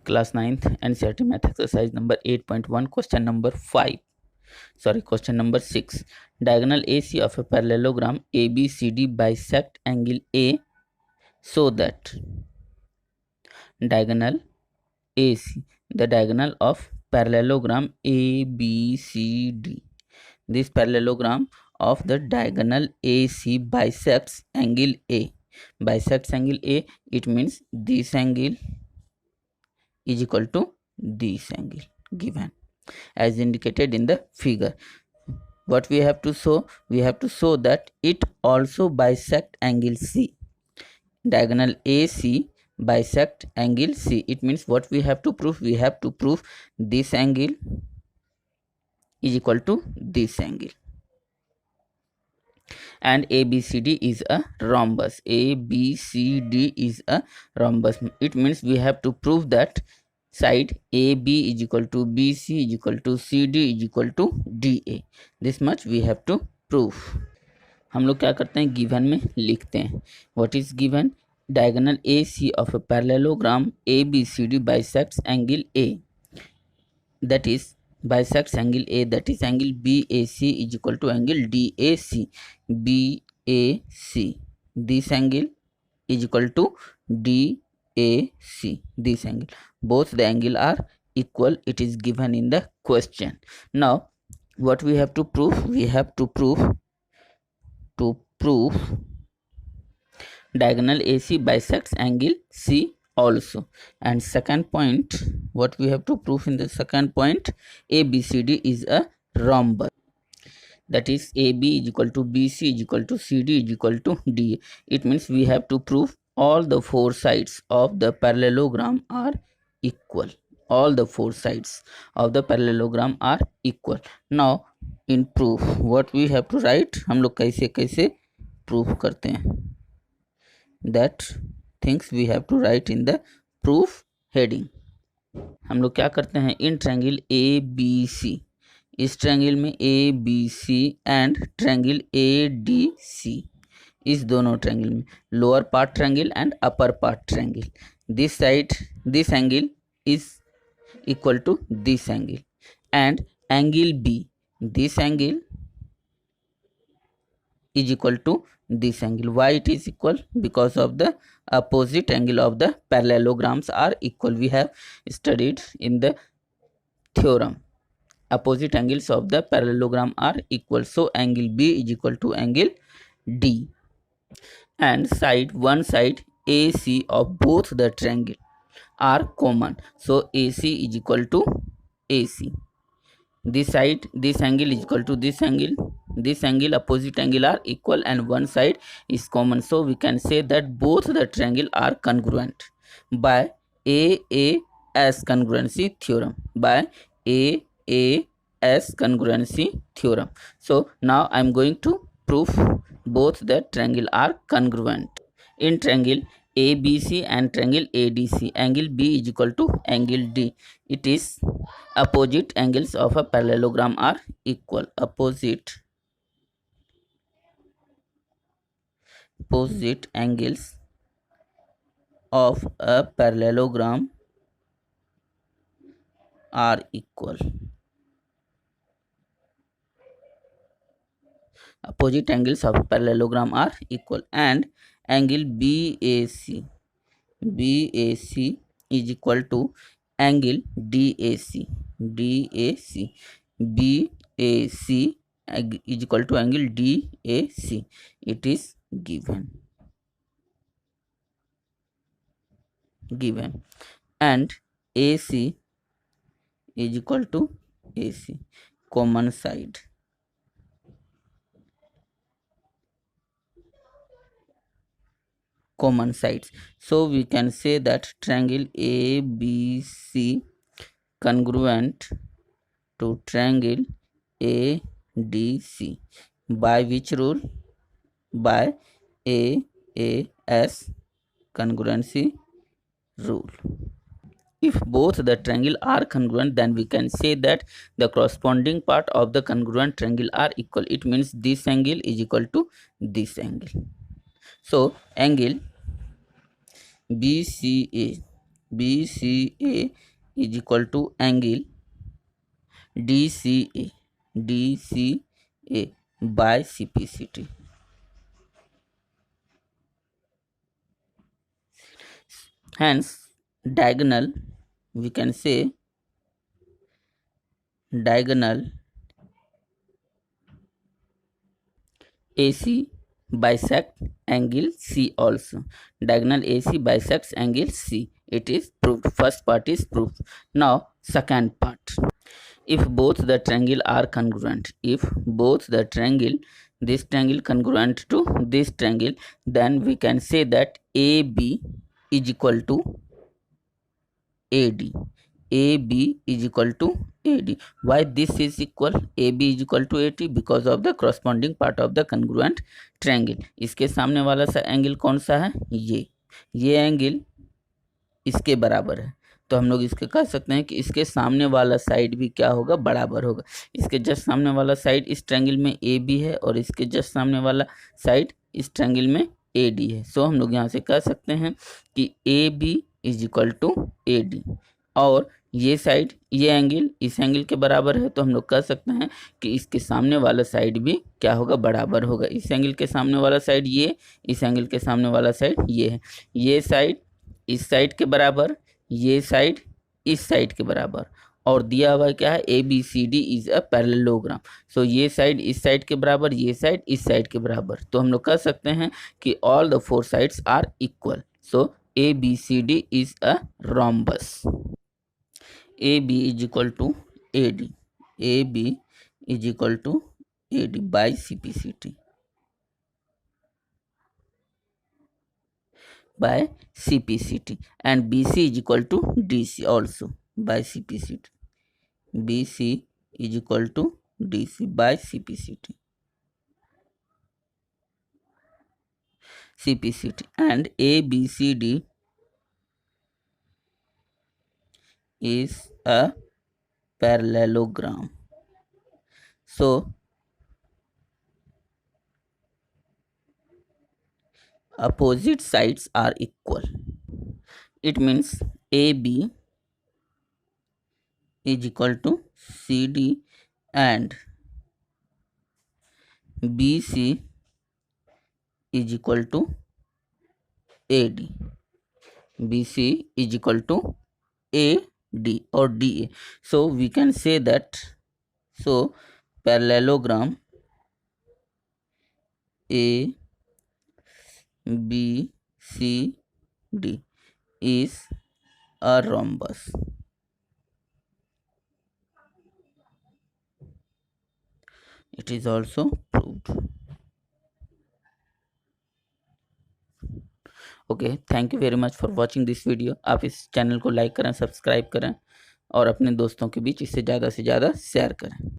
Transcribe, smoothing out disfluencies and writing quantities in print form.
class 9th NCERT math exercise number 8.1 question number 6. Diagonal AC of a parallelogram ABCD bisect angle A so that diagonal AC, the diagonal of parallelogram ABCD, this parallelogram of the diagonal AC bisects angle A. Bisects angle A, it means this angle is equal to this angle given as indicated in the figure. What we have to show? We have to show that it also bisect angle C. Diagonal AC bisect angle C. It means what we have to prove? We have to prove this angle is equal to this angle. And ABCD is a rhombus. ABCD is a rhombus. It means we have to prove that side AB is equal to BC is equal to CD is equal to DA. This much we have to prove. हम लोग क्या करते हैं, given में लिखते हैं. What is given? Diagonal AC of a parallelogram ABCD bisects angle A, that is bisects angle A, that is angle BAC is equal to angle DAC. BAC, this angle is equal to DAC, this angle. Both the angle are equal. It is given in the question. Now what we have to prove? We have to prove diagonal AC bisects angle C also. And second point, what we have to prove in the second point? ABCD is a rhombus, that is AB is equal to BC is equal to CD is equal to DA. It means we have to prove all the four sides of the parallelogram are equal. All the four sides of the parallelogram are equal. Now in proof, what we have to write? हम लोग कैसे कैसे proof करते हैं, that things we have to write in the proof heading. हम लोग क्या करते हैं, इन ट्रायंगल ABC, इस ट्रायंगल में ABC एंड ट्रायंगल ADC, इस दोनों ट्रायंगल में lower part triangle and upper part triangle, this side this angle is equal to this angle and angle B, this angle is equal to this angle. Why it is equal? Because of the opposite angle of the parallelograms are equal. We have studied in the theorem, opposite angles of the parallelogram are equal. So angle B is equal to angle D, and one side AC of both the triangle are common. So AC is equal to AC. This side, this angle is equal to this angle, opposite angle are equal, and one side is common. So we can say that both the triangle are congruent by AAS congruency theorem. By AAS congruency theorem. So now I am going to prove both the triangle are congruent. In triangle ABC and triangle ADC, angle B is equal to angle D. It is opposite angles of a parallelogram are equal. Opposite angles of a parallelogram are equal. Opposite angles of a parallelogram are equal, and angle BAC is equal to angle DAC. BAC is equal to angle DAC. It is given, and AC is equal to AC, common side. Common sides. So we can say that triangle ABC congruent to triangle ADC. By which rule? By AAS congruency rule. If both the triangle are congruent, then we can say that the corresponding part of the congruent triangle are equal. It means this angle is equal to this angle. So angle BCA BCA is equal to angle DCA by CPCT. Hence, diagonal, we can say diagonal AC bisect angle C also. Diagonal AC bisects angle C. It is proved. First part is proved. Now, second part. If both the triangle are congruent, if both the triangle, this triangle congruent to this triangle, then we can say that AB is equal to AD. AB is equal to AD. Why this is equal? AB is equal to AD because of the corresponding part of the congruent triangle. इसके सामने वाला सा angle कौन सा है? ये angle इसके बराबर है, तो हम लोग इसके कह सकते हैं कि इसके सामने वाला साइड भी क्या होगा? बराबर होगा। इसके जस्ट सामने वाला साइड इस ट्रायंगल में ए बी है और इसके जस्ट सामने वाला साइड इस ट्रायंगल में ए डी है। सो हम लोग यहाँ से कह सकते हैं कि A B is equal to A D, और ये साइड, ये एंगल इस एंगल के बराबर है, तो हम लोग कह सकते हैं कि इसके सामने वाला साइड भी क्या होगा? बराबर होगा। इस एंगल के सामने वाला साइड ये, इस एंगल के सामने वाला साइड ये है। ये साइड इस साइड के बराबर, ये साइड इस साइड के बराबर, और दिया हुआ क्या है? A B C D is a parallelogram. So ये साइड इस साइड के बराबर, ये साइड इस साइड के बराबर, तो हम लोग कह सकते हैं कि all the four sides are equal. So A B C D is a rhombus. AB is equal to AD. AB is equal to AD by CPCT. By CPCT, and BC is equal to DC also by CPCT. BC is equal to DC by CPCT. CPCT, and ABCD is a parallelogram. So opposite sides are equal. It means AB is equal to CD and BC is equal to AD. BC is equal to AD or DA. So we can say that, so parallelogram A B C D is a rhombus. It is also proved. Okay, thank you very much for watching this video. आप इस channel को like करें, subscribe करें और अपने दोस्तों के बीच इसे ज़्यादा से ज़्यादा शेयर करें।